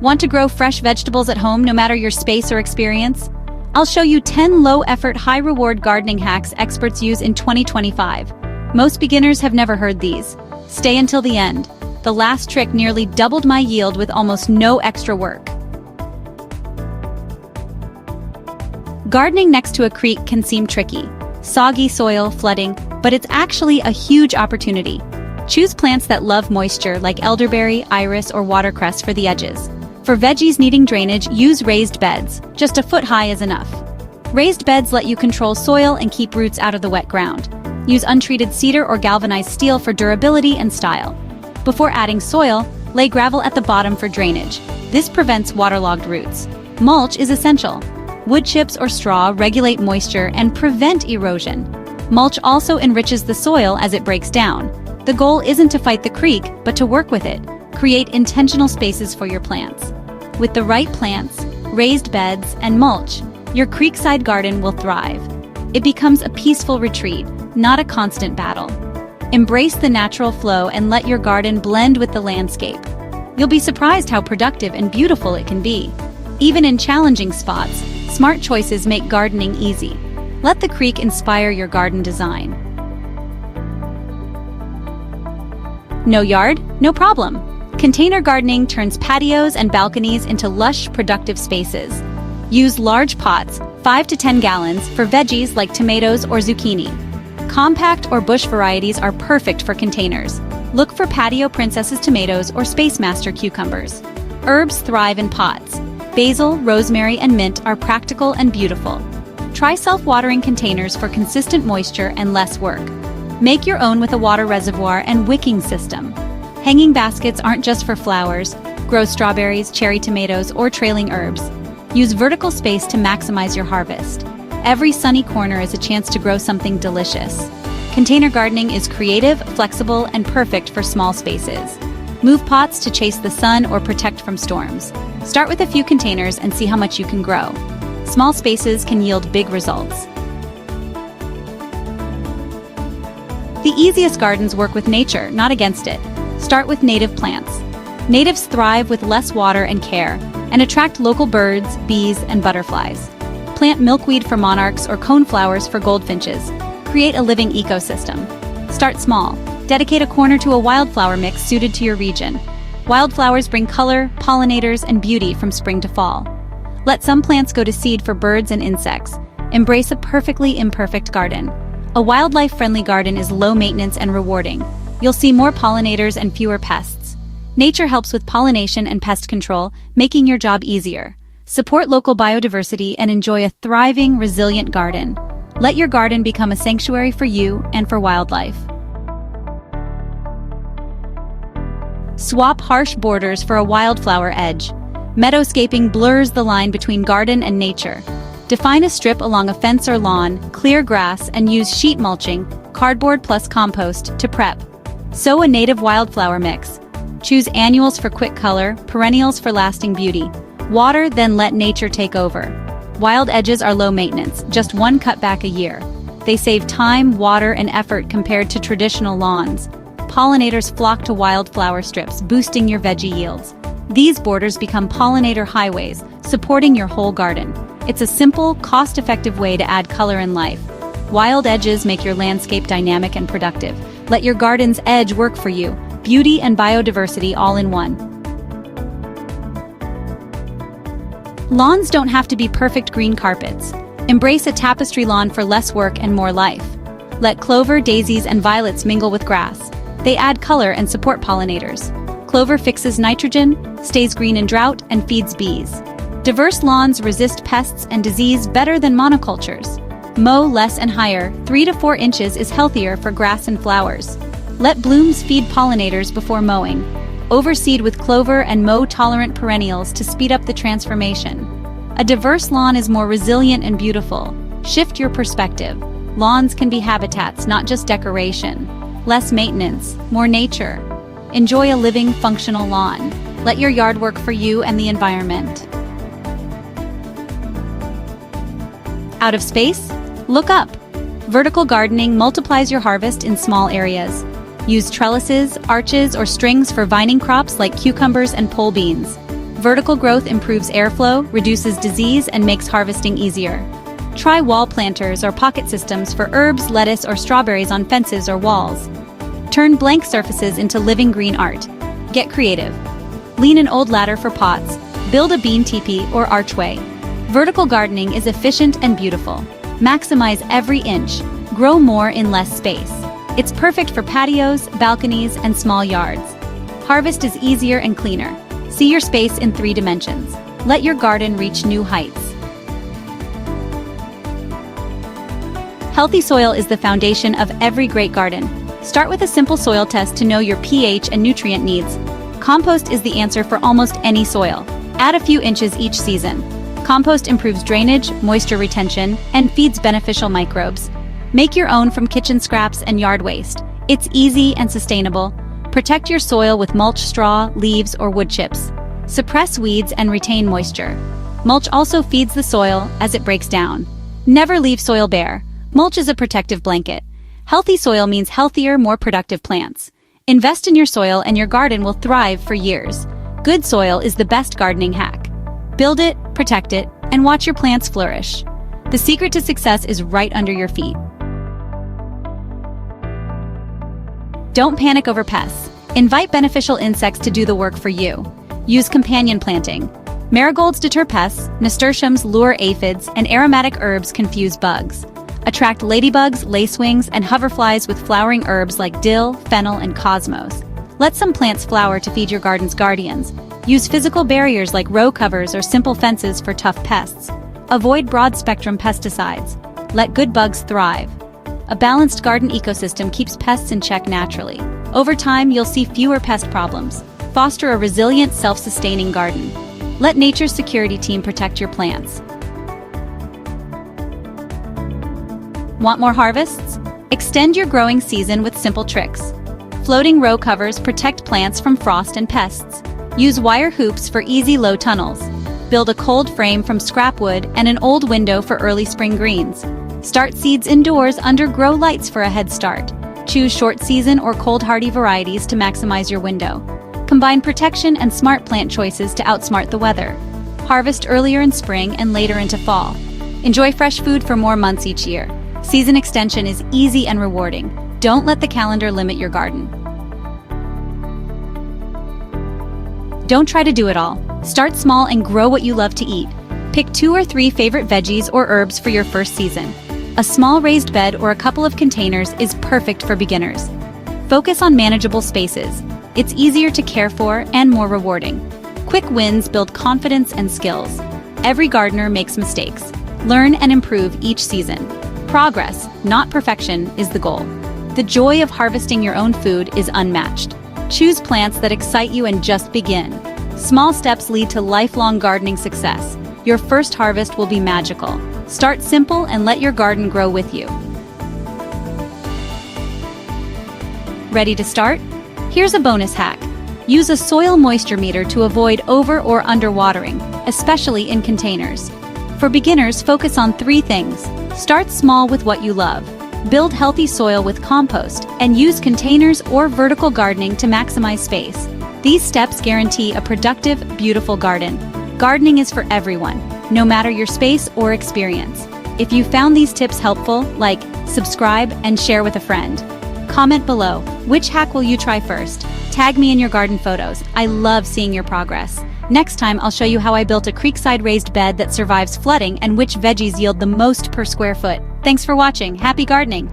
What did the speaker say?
Want to grow fresh vegetables at home no matter your space or experience? I'll show you 10 low-effort, high-reward gardening hacks experts use in 2025. Most beginners have never heard these. Stay until the end. The last trick nearly doubled my yield with almost no extra work. Gardening next to a creek can seem tricky. Soggy soil, flooding, but it's actually a huge opportunity. Choose plants that love moisture like elderberry, iris, or watercress for the edges. For veggies needing drainage, use raised beds. Just a foot high is enough. Raised beds let you control soil and keep roots out of the wet ground. Use untreated cedar or galvanized steel for durability and style. Before adding soil, lay gravel at the bottom for drainage. This prevents waterlogged roots. Mulch is essential. Wood chips or straw regulate moisture and prevent erosion. Mulch also enriches the soil as it breaks down. The goal isn't to fight the creek, but to work with it. Create intentional spaces for your plants. With the right plants, raised beds, and mulch, your creekside garden will thrive. It becomes a peaceful retreat, not a constant battle. Embrace the natural flow and let your garden blend with the landscape. You'll be surprised how productive and beautiful it can be. Even in challenging spots, smart choices make gardening easy. Let the creek inspire your garden design. No yard? No problem. Container gardening turns patios and balconies into lush, productive spaces. Use large pots, 5 to 10 gallons, for veggies like tomatoes or zucchini. Compact or bush varieties are perfect for containers. Look for patio princesses tomatoes or space master cucumbers. Herbs thrive in pots. Basil, rosemary, and mint are practical and beautiful. Try self-watering containers for consistent moisture and less work. Make your own with a water reservoir and wicking system. Hanging baskets aren't just for flowers. Grow strawberries, cherry tomatoes, or trailing herbs. Use vertical space to maximize your harvest. Every sunny corner is a chance to grow something delicious. Container gardening is creative, flexible, and perfect for small spaces. Move pots to chase the sun or protect from storms. Start with a few containers and see how much you can grow. Small spaces can yield big results. The easiest gardens work with nature, not against it. Start with native plants. Natives thrive with less water and care, and attract local birds, bees, and butterflies. Plant milkweed for monarchs or coneflowers for goldfinches. Create a living ecosystem. Start small. Dedicate a corner to a wildflower mix suited to your region. Wildflowers bring color, pollinators, and beauty from spring to fall. Let some plants go to seed for birds and insects. Embrace a perfectly imperfect garden. A wildlife-friendly garden is low maintenance and rewarding. You'll see more pollinators and fewer pests. Nature helps with pollination and pest control, making your job easier. Support local biodiversity and enjoy a thriving, resilient garden. Let your garden become a sanctuary for you and for wildlife. Swap harsh borders for a wildflower edge. Meadowscaping blurs the line between garden and nature. Define a strip along a fence or lawn, clear grass, and use sheet mulching, cardboard plus compost, to prep. Sow a native wildflower mix. Choose annuals for quick color, perennials for lasting beauty. Water, then let nature take over. Wild edges are low maintenance, just one cutback a year. They save time, water, and effort compared to traditional lawns. Pollinators flock to wildflower strips, boosting your veggie yields. These borders become pollinator highways, supporting your whole garden. It's a simple, cost-effective way to add color and life. Wild edges make your landscape dynamic and productive. Let your garden's edge work for you. Beauty and biodiversity all in one. Lawns don't have to be perfect green carpets. Embrace a tapestry lawn for less work and more life. Let clover, daisies, and violets mingle with grass. They add color and support pollinators. Clover fixes nitrogen, stays green in drought, and feeds bees. Diverse lawns resist pests and disease better than monocultures. Mow less and higher. 3 to 4 inches is healthier for grass and flowers. Let blooms feed pollinators before mowing. Overseed with clover and mow-tolerant perennials to speed up the transformation. A diverse lawn is more resilient and beautiful. Shift your perspective. Lawns can be habitats, not just decoration. Less maintenance, more nature. Enjoy a living, functional lawn. Let your yard work for you and the environment. Out of space? Look up. Vertical gardening multiplies your harvest in small areas. Use trellises, arches, or strings for vining crops like cucumbers and pole beans. Vertical growth improves airflow, reduces disease, and makes harvesting easier. Try wall planters or pocket systems for herbs, lettuce, or strawberries on fences or walls. Turn blank surfaces into living green art. Get creative. Lean an old ladder for pots. Build a bean teepee or archway. Vertical gardening is efficient and beautiful. Maximize every inch. Grow more in less space. It's perfect for patios, balconies, and small yards. Harvest is easier and cleaner. See your space in 3 dimensions. Let your garden reach new heights. Healthy soil is the foundation of every great garden. Start with a simple soil test to know your pH and nutrient needs. Compost is the answer for almost any soil. Add a few inches each season. Compost improves drainage, moisture retention, and feeds beneficial microbes. Make your own from kitchen scraps and yard waste. It's easy and sustainable. Protect your soil with mulch straw, leaves, or wood chips. Suppress weeds and retain moisture. Mulch also feeds the soil as it breaks down. Never leave soil bare. Mulch is a protective blanket. Healthy soil means healthier, more productive plants. Invest in your soil and your garden will thrive for years. Good soil is the best gardening hack. Build it, protect it, and watch your plants flourish. The secret to success is right under your feet. Don't panic over pests. Invite beneficial insects to do the work for you. Use companion planting. Marigolds deter pests, nasturtiums lure aphids, and aromatic herbs confuse bugs. Attract ladybugs, lacewings, and hoverflies with flowering herbs like dill, fennel, and cosmos. Let some plants flower to feed your garden's guardians. Use physical barriers like row covers or simple fences for tough pests. Avoid broad-spectrum pesticides. Let good bugs thrive. A balanced garden ecosystem keeps pests in check naturally. Over time, you'll see fewer pest problems. Foster a resilient, self-sustaining garden. Let nature's security team protect your plants. Want more harvests? Extend your growing season with simple tricks. Floating row covers protect plants from frost and pests. Use wire hoops for easy low tunnels. Build a cold frame from scrap wood and an old window for early spring greens. Start seeds indoors under grow lights for a head start. Choose short season or cold hardy varieties to maximize your window. Combine protection and smart plant choices to outsmart the weather. Harvest earlier in spring and later into fall. Enjoy fresh food for more months each year. Season extension is easy and rewarding. Don't let the calendar limit your garden. Don't try to do it all. Start small and grow what you love to eat. Pick 2 or 3 favorite veggies or herbs for your first season. A small raised bed or a couple of containers is perfect for beginners. Focus on manageable spaces. It's easier to care for and more rewarding. Quick wins build confidence and skills. Every gardener makes mistakes. Learn and improve each season. Progress, not perfection, is the goal. The joy of harvesting your own food is unmatched. Choose plants that excite you and just begin. Small steps lead to lifelong gardening success. Your first harvest will be magical. Start simple and let your garden grow with you. Ready to start? Here's a bonus hack. Use a soil moisture meter to avoid over or underwatering, especially in containers. For beginners, focus on 3 things. Start small with what you love. Build healthy soil with compost, and use containers or vertical gardening to maximize space. These steps guarantee a productive, beautiful garden. Gardening is for everyone, no matter your space or experience. If you found these tips helpful, like, subscribe, and share with a friend. Comment below, which hack will you try first? Tag me in your garden photos. I love seeing your progress. Next time, I'll show you how I built a creekside raised bed that survives flooding and which veggies yield the most per square foot. Thanks for watching. Happy gardening!